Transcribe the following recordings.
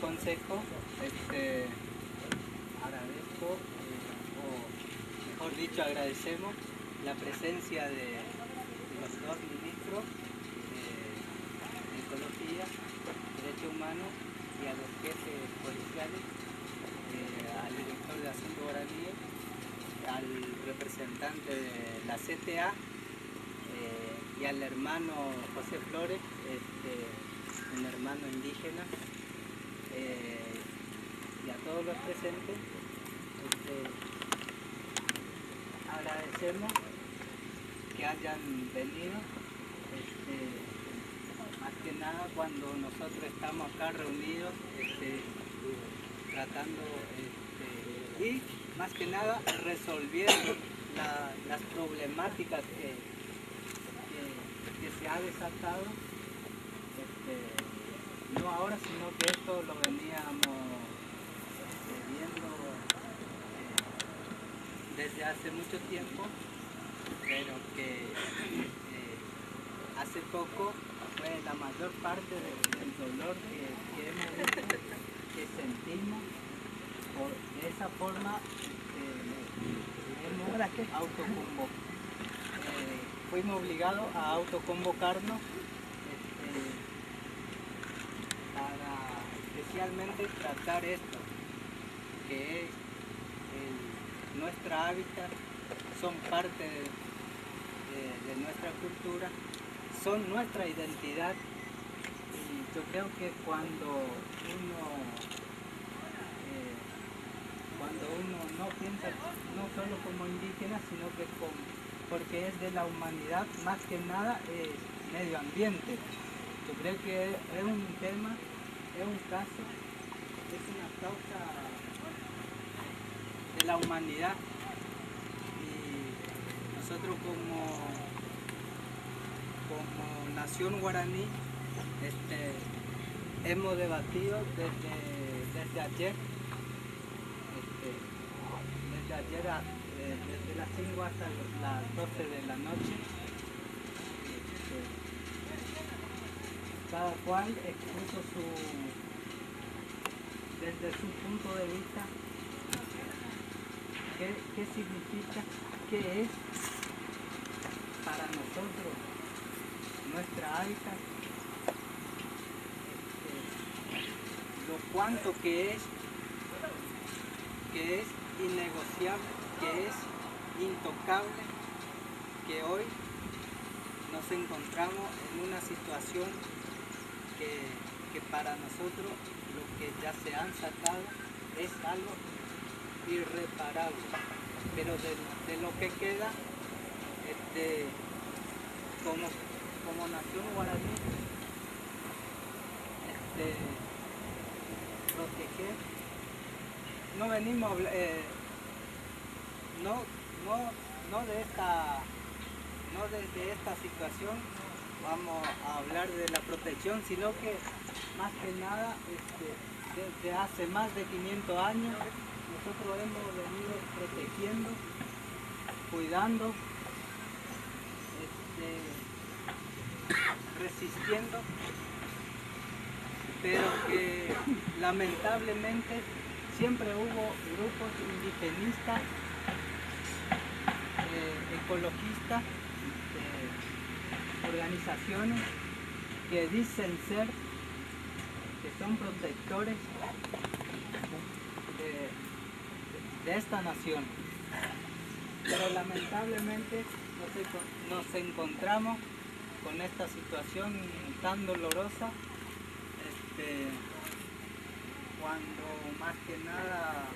consejo, agradezco, o mejor dicho, agradecemos la presencia de los dos ministros de Ecología, Derechos Humanos y a los jefes policiales, al director de Asuntos Guaraníes, al representante de la CTA y al hermano José Flores, un hermano indígena, y a todos los presentes. Agradecemos que hayan venido, más que nada cuando nosotros estamos acá reunidos, tratando y más que nada resolviendo las problemáticas que se ha desatado, no ahora, sino que esto lo veníamos viendo desde hace mucho tiempo, pero que hace poco fue la mayor parte del dolor que hemos visto, que sentimos. De esa forma fuimos obligados a autoconvocarnos para especialmente tratar esto, que es nuestra hábitat, son parte de nuestra cultura, son nuestra identidad, y yo creo que cuando uno no piensa no solo como indígena, sino que porque es de la humanidad, más que nada es medio ambiente. Yo creo que es un tema, es un caso, es una causa de la humanidad, y nosotros como nación guaraní hemos debatido desde ayer, desde las 5 hasta las 12 de la noche. Cada cual expuso desde su punto de vista qué significa, qué es para nosotros nuestra hábitat, lo cuanto que es innegociable, que es intocable, que hoy nos encontramos en una situación que para nosotros lo que ya se han sacado es algo irreparable, pero de lo que queda, como nación guaraní, proteger. No venimos no desde esta situación vamos a hablar de la protección, sino que más que nada desde hace más de 500 años nosotros hemos venido protegiendo, cuidando, resistiendo, pero que lamentablemente siempre hubo grupos indigenistas, ecologistas, organizaciones que dicen ser, que son protectores de esta nación, pero lamentablemente nos encontramos con esta situación tan dolorosa, cuando más que nada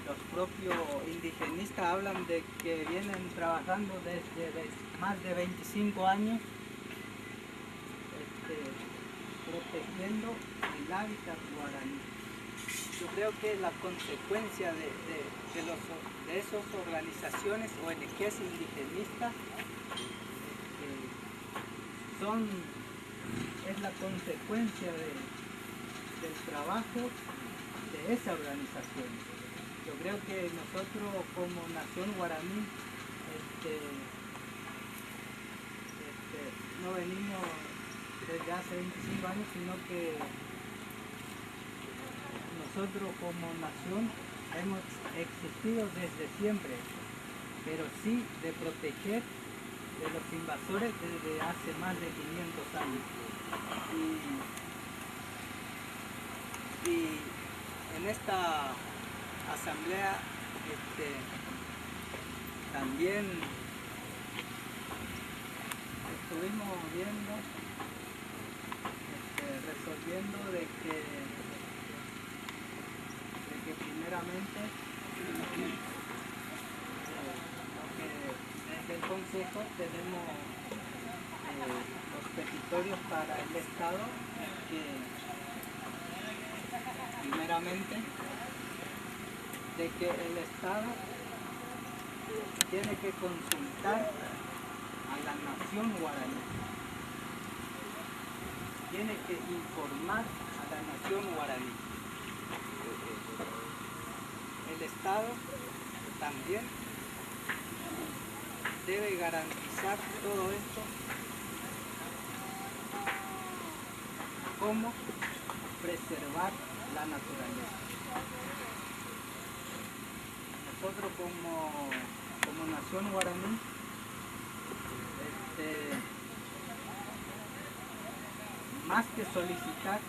los propios indigenistas hablan de que vienen trabajando desde más de 25 años protegiendo el hábitat guaraní. Yo creo que la consecuencia de esas organizaciones o ONGs indigenistas es la consecuencia del trabajo de esa organización. Yo creo que nosotros como nación guaraní no venimos desde hace 25 años, sino que nosotros como nación hemos existido desde siempre, pero sí de proteger de los invasores desde hace más de 500 años. Y en esta asamblea también estuvimos viendo, resolviendo de que primeramente desde el Consejo tenemos los petitorios para el Estado, que primeramente de que el Estado tiene que consultar a la nación guaraní, tiene que informar a la nación guaraní. El Estado también debe garantizar todo esto, como preservar la naturaleza. Nosotros como nación guaraní más que solicitar,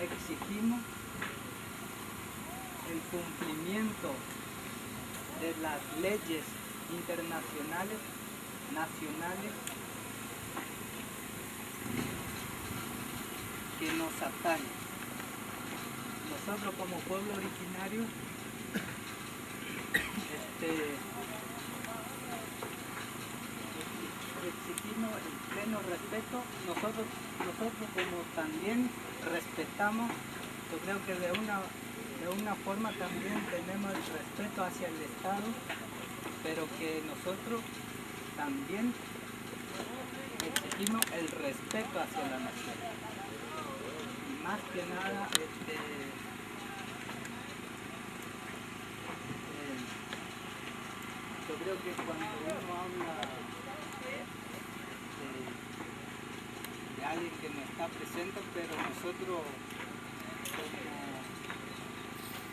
exigimos el cumplimiento de las leyes internacionales, nacionales, que nos atañen. Nosotros como pueblo originario exigimos el pleno respeto. Nosotros como también respetamos, yo creo que de una forma también tenemos el respeto hacia el Estado, pero que nosotros también exigimos el respeto hacia la nación. Y más que nada, yo creo que cuando uno habla de alguien que no está presente, pero nosotros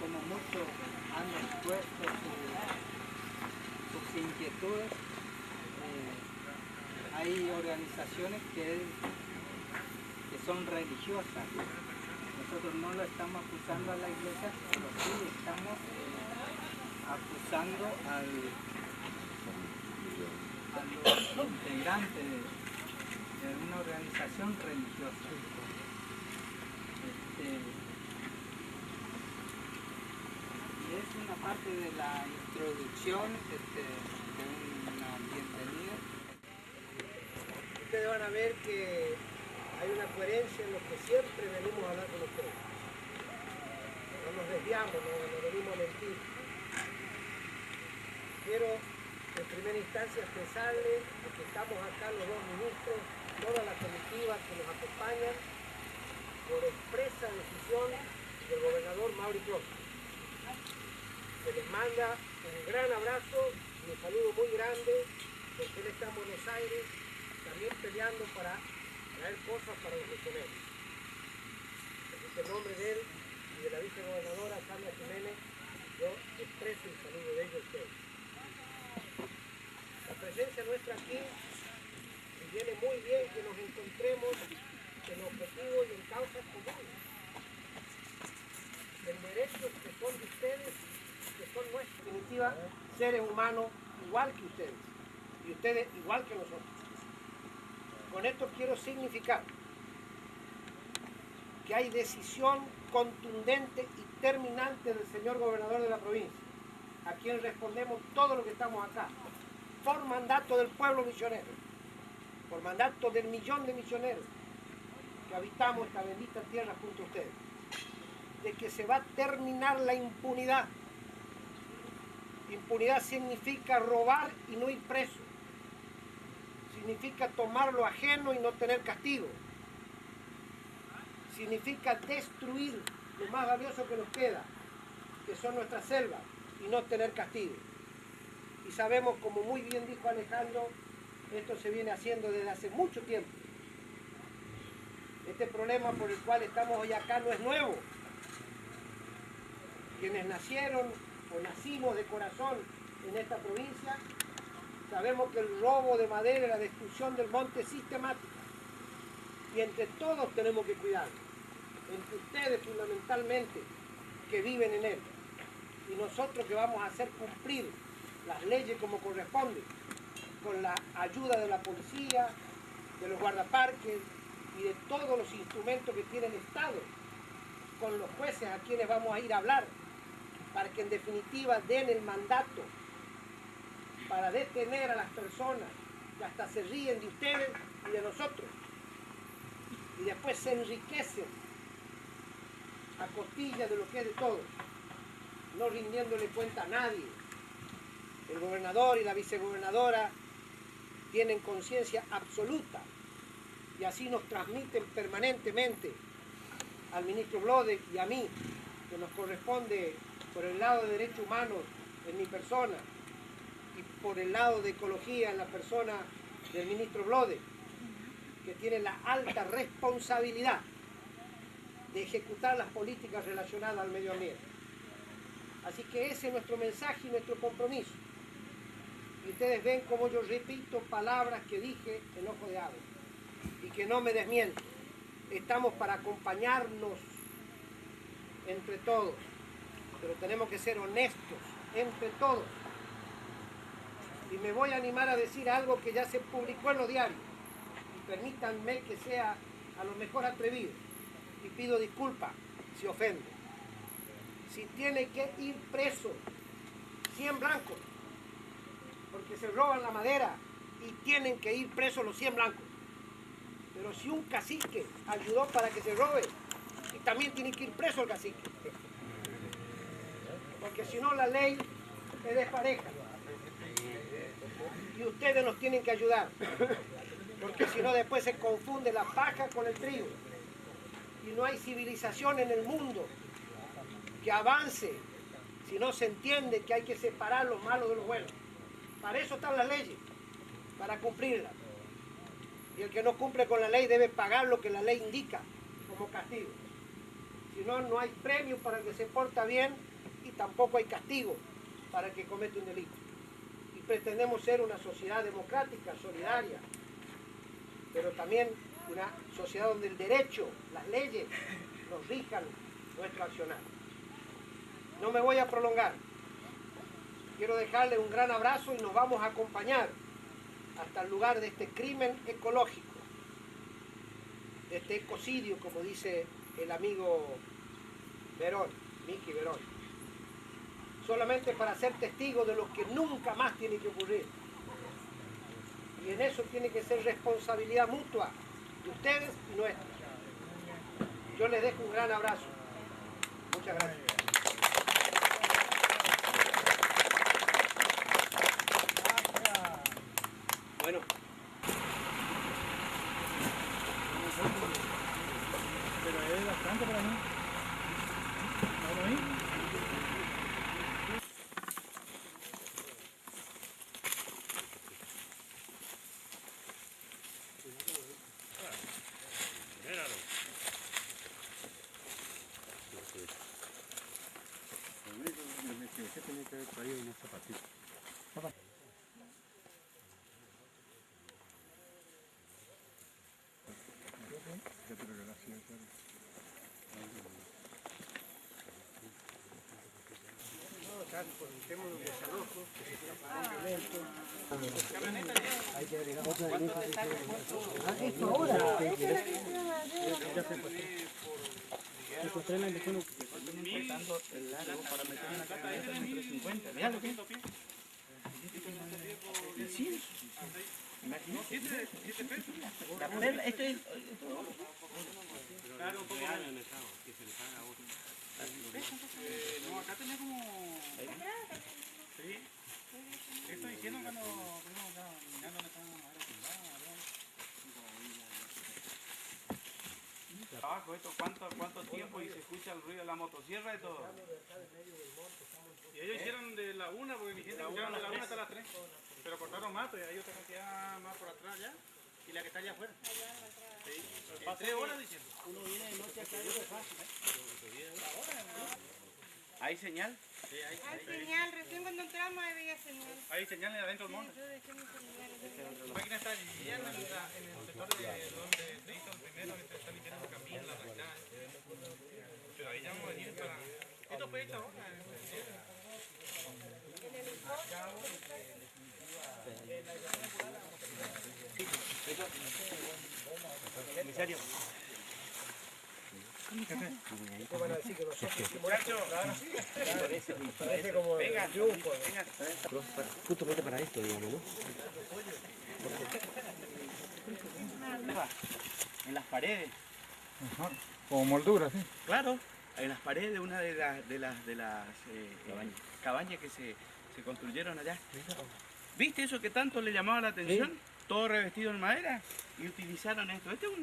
como muchos han expuesto sus inquietudes, hay organizaciones que son religiosas. Nosotros no lo estamos acusando a la iglesia, pero sí estamos acusando a los integrantes de una organización religiosa. Y es una parte de la introducción de una bienvenida. Ustedes van a ver que hay una coherencia en lo que siempre venimos a hablar con ustedes. No nos desviamos, no venimos a mentir. Quiero en primera instancia expresarles que estamos acá los dos ministros, toda la comitiva que nos acompañan, por expresa decisión del gobernador Mauri Clos. Se les manda un gran abrazo y un saludo muy grande, porque él está en Buenos Aires, también peleando para traer cosas para los misioneros. Así que en nombre de él y de la vicegobernadora Sandra Jiménez, yo expreso el saludo de ellos a ustedes. La presencia nuestra aquí, y viene muy bien que nos encontremos en objetivos y en causas comunes, en derechos que son de ustedes, que son nuestros. En definitiva, seres humanos igual que ustedes, y ustedes igual que nosotros. Con esto quiero significar que hay decisión contundente y terminante del señor gobernador de la provincia, a quien respondemos todo lo que estamos acá, por mandato del pueblo misionero, por mandato del millón de misioneros que habitamos esta bendita tierra junto a ustedes, de que se va a terminar la impunidad. Impunidad significa robar y no ir preso. Significa tomar lo ajeno y no tener castigo. Significa destruir lo más valioso que nos queda, que son nuestras selvas, y no tener castigo. Y sabemos, como muy bien dijo Alejandro, esto se viene haciendo desde hace mucho tiempo. Este problema por el cual estamos hoy acá no es nuevo. quienes nacieron o nacimos de corazón en esta provincia, sabemos que el robo de madera y la destrucción del monte es sistemática. Y entre todos tenemos que cuidarlo. Entre ustedes fundamentalmente que viven en él. Y nosotros que vamos a hacer cumplir las leyes como corresponde, con la ayuda de la policía, de los guardaparques y de todos los instrumentos que tiene el Estado, con los jueces a quienes vamos a ir a hablar, para que en definitiva den el mandato para detener a las personas que hasta se ríen de ustedes y de nosotros, y después se enriquecen a costilla de lo que es de todos, no rindiéndole cuenta a nadie. El gobernador y la vicegobernadora tienen conciencia absoluta y así nos transmiten permanentemente al ministro Blodek y a mí, que nos corresponde por el lado de derechos humanos en mi persona y por el lado de ecología en la persona del ministro Blodek, que tiene la alta responsabilidad de ejecutar las políticas relacionadas al medio ambiente. Así que ese es nuestro mensaje y nuestro compromiso. Y ustedes ven cómo yo repito palabras que dije en Ojo de Agua y que no me desmiento. Estamos para acompañarnos entre todos, pero tenemos que ser honestos entre todos. Y me voy a animar a decir algo que ya se publicó en los diarios. Y permítanme que sea a lo mejor atrevido. Y pido disculpas si ofende. Si tiene que ir preso 100 blancos, porque se roban la madera y tienen que ir presos los 100 blancos. Pero si un cacique ayudó para que se robe, y también tiene que ir preso el cacique. Porque si no la ley es despareja. Y ustedes nos tienen que ayudar. Porque si no después se confunde la paja con el trigo. Y no hay civilización en el mundo que avance si no se entiende que hay que separar lo malo de lo bueno. Para eso están las leyes, para cumplirlas. Y el que no cumple con la ley debe pagar lo que la ley indica como castigo. Si no, no hay premio para el que se porta bien y tampoco hay castigo para el que comete un delito. Y pretendemos ser una sociedad democrática, solidaria, pero también una sociedad donde el derecho, las leyes, nos rijan nuestro accionar. No me voy a prolongar. Quiero dejarle un gran abrazo y nos vamos a acompañar hasta el lugar de este crimen ecológico, de este ecocidio, como dice el amigo Verón, Miki Verón. Solamente para ser testigo de lo que nunca más tiene que ocurrir. Y en eso tiene que ser responsabilidad mutua de ustedes y nuestra. Yo les dejo un gran abrazo. Muchas gracias. Bueno. Pero es bastante para mí. ¿Para mí? Míralo. Me equivoqué, tenía que haber traído unos zapatitos. Ya te regalé así, Por el tema de desalojo, que se tira para un violento. Hay que agregar otra de esto ahora. ya se pasó. Se construye la elección cortando el largo para meter una caja de 350. Mirá lo que es. Sí. Imagínate. La perla, esto es oro. Claro, un poco de año en el mercado, que se le paga a otro. No, acá tenés como... Sí. Estoy diciendo cuando fuimos acá mirando donde estaban las maderas tumbadas. Trabajo esto, ¿cuánto tiempo y se escucha el ruido de la motosierra y todo? Y ellos hicieron de la 1, porque mi gente escucharon de la 1 hasta las 3. Pero cortaron más, pues hay otra cantidad más por atrás ya. Y la que está allá afuera. Sí. 3 horas diciendo. Uno viene de noche acá y es fácil. ¿Hay señal? Hay señal, recién cuando entramos había señal. ¿Hay señal adentro del monte? Yo dejé mi celular. La máquina está llena en el sector de donde se hizo el primero, que se está limpiando el camino, la arrancada. Pero ahí ya vamos a venir para... Esto fue hecho ahora. Comisario. ¿Qué van a decir que nosotros hicimos esto? Muchachos, Parece como vengan, triunfo. vengan. Justamente para esto, digamos, ¿no? En las paredes. Como moldura, sí. Claro, en las paredes de una de las cabañas que se construyeron allá. ¿Viste eso que tanto le llamaba la atención? Todo revestido en madera y utilizaron esto. Este es un...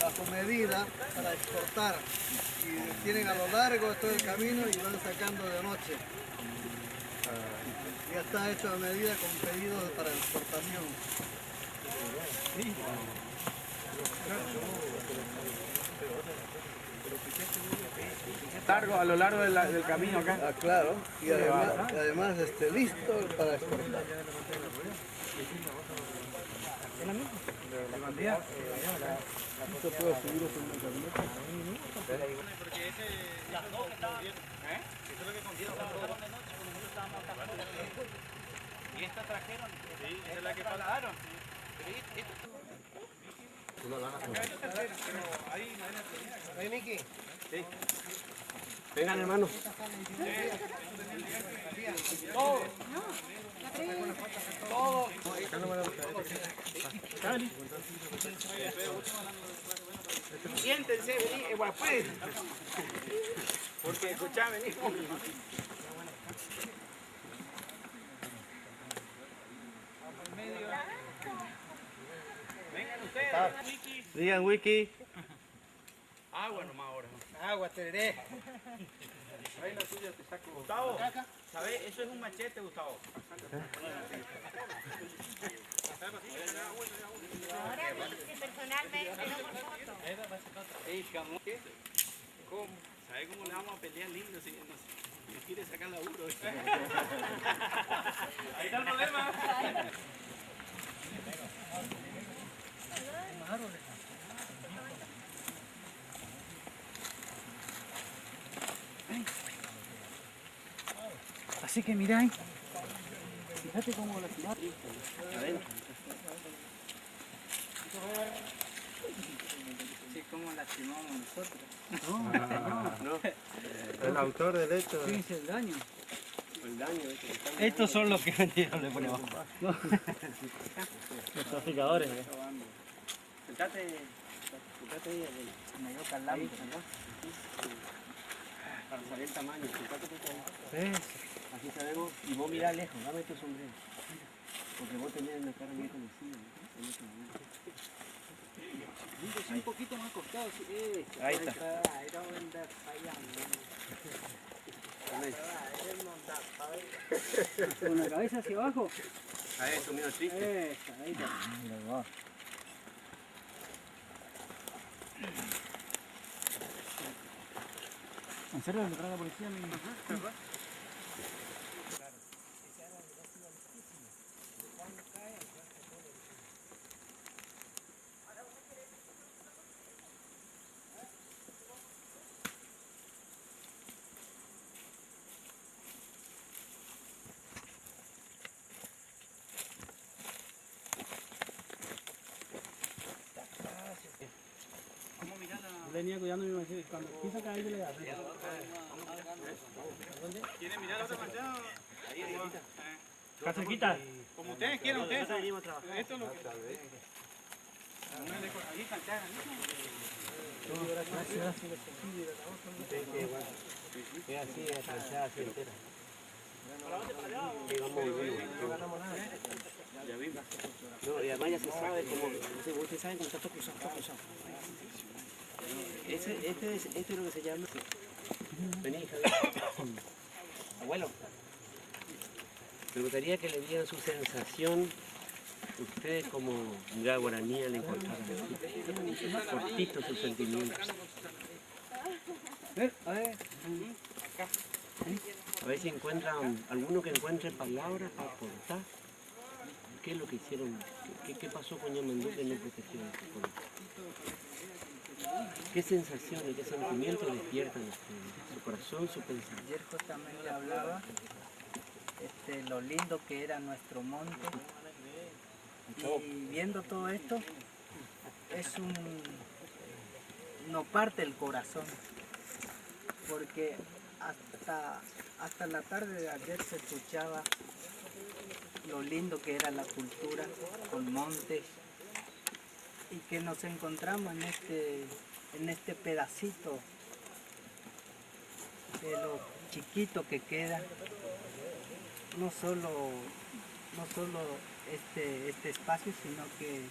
Bajo medida para exportar y tienen a lo largo de todo el camino y van sacando de noche. Ya está hecho a medida con pedidos para exportación. A lo largo del camino acá. Ah, claro, y además listo para exportar. Esto puede subir en una camioneta. Porque ese... Las dos que estaban... Eso es lo que contiene. Y esta trajeron. Sí, esa es la que trasladaron. ¿Ahí, Miki? Vengan, hermanos. Siéntense, vení, guapé. Porque escuchá, vení. Vengan ustedes. Digan, Wiki. Agua nomás ahora. Agua, tereré. Ahí la tuya te saco. Gustavo, ¿sabes? Eso es un machete, Gustavo. Ahora viste personalmente, no por foto. ¿Cómo? ¿Sabes cómo le vamos a pelear lindo si nos quiere sacar laburo? Ahí está el problema. Así que miráis. Fíjate cómo la ciudad. Sí, como lastimamos nosotros. El autor del hecho. Fíjense el daño. El daño. Estos son los que vendieron, le ponemos. Los traficadores. Sentate ahí, Me dio calambre, Para saber el tamaño. Sentate tú ahí. Así sabemos. Y vos mirá lejos, dame tu sombrero. Porque vos tenés una cara muy conocida, ¿no? En este momento. un poquito más cortado. Sí. Ahí está. Ahí no vender con la cabeza hacia abajo. A eso, mira, triste. Ahí está. ¿En serio le trae la policía? Venía cuidando mi mamá, cuando quise caer le da. ¿Quieren mirar la otra pantalla? Casequita. Como ustedes quieran, ustedes. Venimos a trabajar. Esto es lo que... Ahí cantar, Es así, es planchada, así entera. No, y además ya se sabe como, ustedes saben cómo está todo cruzado, todo cruzado. Este es lo que se llama Vení, Javier. Abuelo, me gustaría que le dieran su sensación, ustedes como ya guaraní al encontrar así, cortito su sentimiento. A ver si encuentran, alguno que encuentre palabras para aportar. ¿Qué es lo que hicieron? ¿Qué pasó con Yamandú que no protegieron a su pueblo? ¿Qué sensaciones, qué sentimientos despiertan ustedes? Su corazón, su pensamiento. Ayer justamente hablaba lo lindo que era nuestro monte y viendo todo esto nos parte el corazón porque hasta la tarde de ayer se escuchaba lo lindo que era la cultura con montes y que nos encontramos en este pedacito de lo chiquito que queda, no solo este espacio, sino que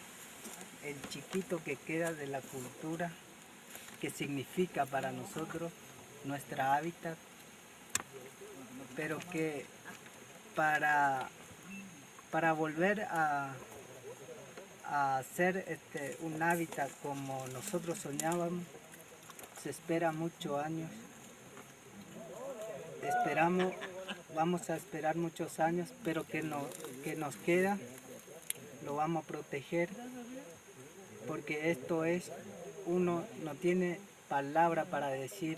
el chiquito que queda de la cultura que significa para nosotros nuestra hábitat, pero que para volver a hacer un hábitat como nosotros soñábamos, se espera muchos años. Vamos a esperar muchos años, pero que nos queda, lo vamos a proteger, porque uno no tiene palabra para decir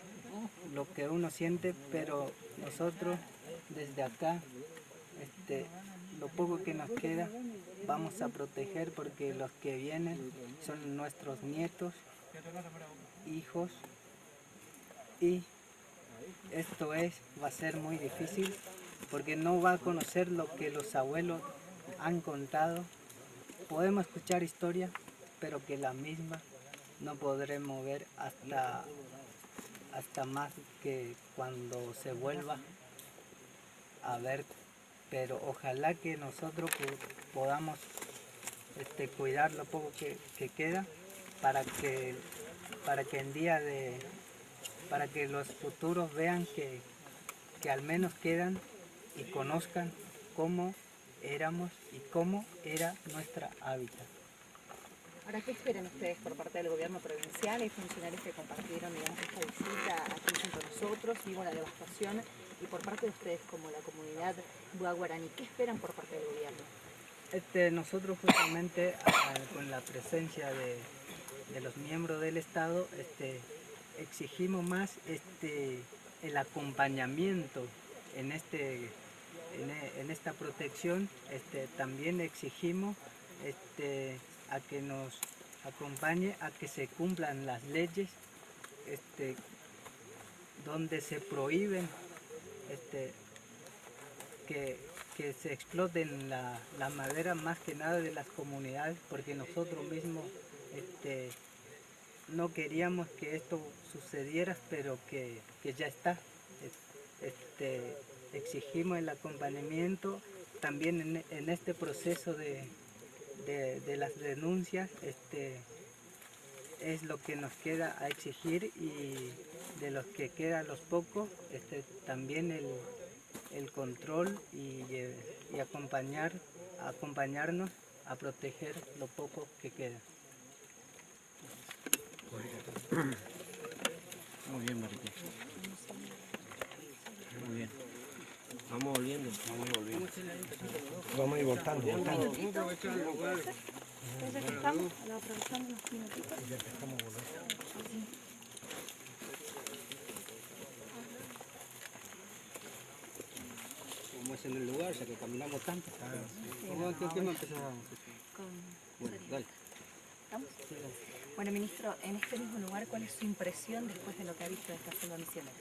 lo que uno siente, pero nosotros desde acá, lo poco que nos queda, vamos a proteger porque los que vienen son nuestros nietos, hijos, y esto va a ser muy difícil porque no va a conocer lo que los abuelos han contado. Podemos escuchar historias, pero que la misma no podremos ver hasta más que cuando se vuelva a ver. Pero ojalá que nosotros podamos cuidar lo poco que queda para que para que los futuros vean que al menos quedan y conozcan cómo éramos y cómo era nuestra hábitat. Ahora, ¿qué esperan ustedes por parte del gobierno provincial y funcionarios que compartieron, digamos, esta visita aquí junto a nosotros, vivo la devastación, y por parte de ustedes como la comunidad guaraní? ¿Qué esperan por parte del gobierno? Nosotros justamente con la presencia de los miembros del Estado exigimos más el acompañamiento en esta protección. También exigimos a que nos acompañe a que se cumplan las leyes donde se prohíben que se exploten la madera, más que nada de las comunidades, porque nosotros mismos no queríamos que esto sucediera, pero que ya está. Exigimos el acompañamiento también en este proceso de las denuncias. Es lo que nos queda a exigir, y de los que quedan los pocos, también el control y acompañarnos a proteger lo poco que queda. Muy bien, Mariquita. Muy bien. Vamos volviendo. Vamos a ir voltando. Entonces estamos aprovechando unos minutitos. Como es en el lugar, ya que caminamos tanto. ¿Qué me empezó a...? Bueno, dale. ¿Estamos? Bueno, ministro, en este mismo lugar, ¿cuál es su impresión después de lo que ha visto de esta selva misionera?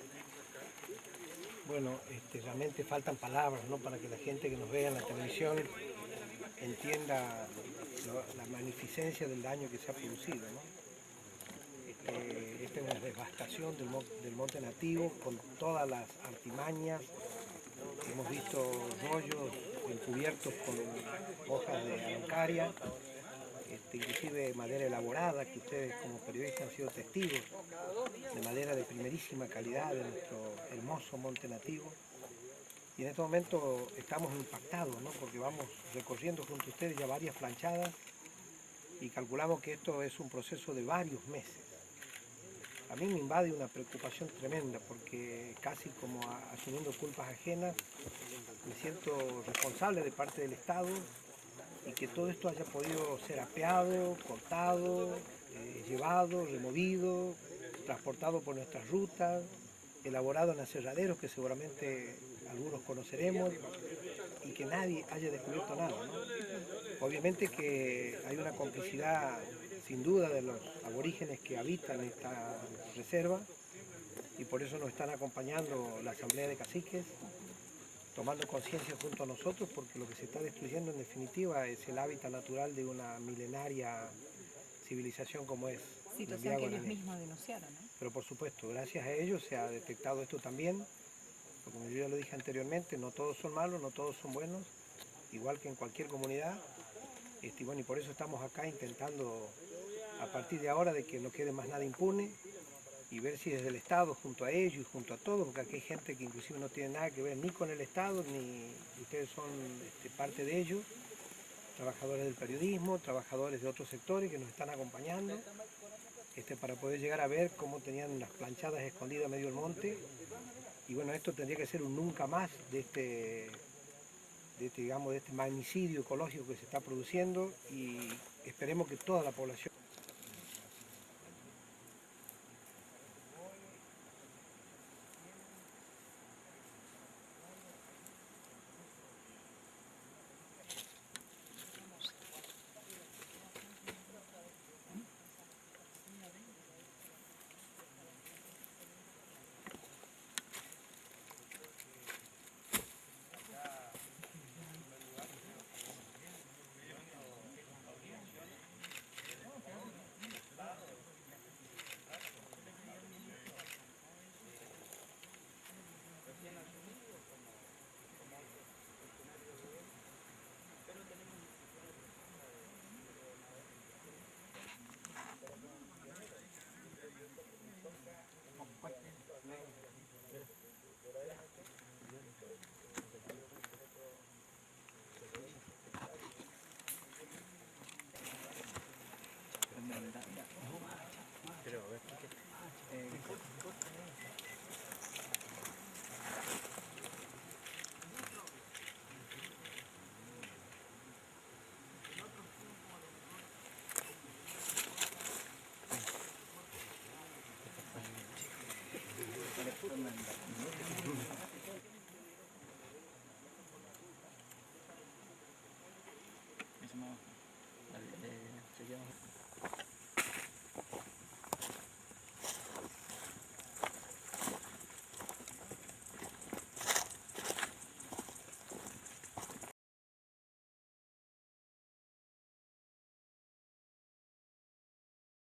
Bueno, realmente faltan palabras, ¿no?, para que la gente que nos vea en la televisión entienda la magnificencia del daño que se ha producido, ¿no? Esta es una devastación del monte nativo con todas las artimañas. Hemos visto rollos encubiertos con hojas de araucaria. inclusive madera elaborada, que ustedes como periodistas han sido testigos, de madera de primerísima calidad de nuestro hermoso monte nativo. Y en este momento estamos impactados, ¿no? Porque vamos recorriendo junto a ustedes ya varias planchadas y calculamos que esto es un proceso de varios meses. A mí me invade una preocupación tremenda porque casi como asumiendo culpas ajenas, me siento responsable de parte del Estado y que todo esto haya podido ser apeado, cortado, llevado, removido, transportado por nuestras rutas, elaborado en aserraderos que seguramente algunos conoceremos y que nadie haya descubierto nada, ¿no? Obviamente que hay una complicidad sin duda de los aborígenes que habitan esta reserva y por eso nos están acompañando la Asamblea de Caciques, tomando conciencia junto a nosotros porque lo que se está destruyendo en definitiva es el hábitat natural de una milenaria civilización como es. Situación que ellos mismos denunciaron, ¿no? Pero por supuesto, gracias a ellos se ha detectado esto también, porque como yo ya lo dije anteriormente, no todos son malos, no todos son buenos, igual que en cualquier comunidad, y bueno, y por eso estamos acá intentando a partir de ahora de que no quede más nada impune y ver si desde el Estado, junto a ellos y junto a todos, porque aquí hay gente que inclusive no tiene nada que ver ni con el Estado, ni ustedes son parte de ellos, trabajadores del periodismo, trabajadores de otros sectores que nos están acompañando, para poder llegar a ver cómo tenían las planchadas escondidas a medio del monte. Y bueno, esto tendría que ser un nunca más de este magnicidio ecológico que se está produciendo y esperemos que toda la población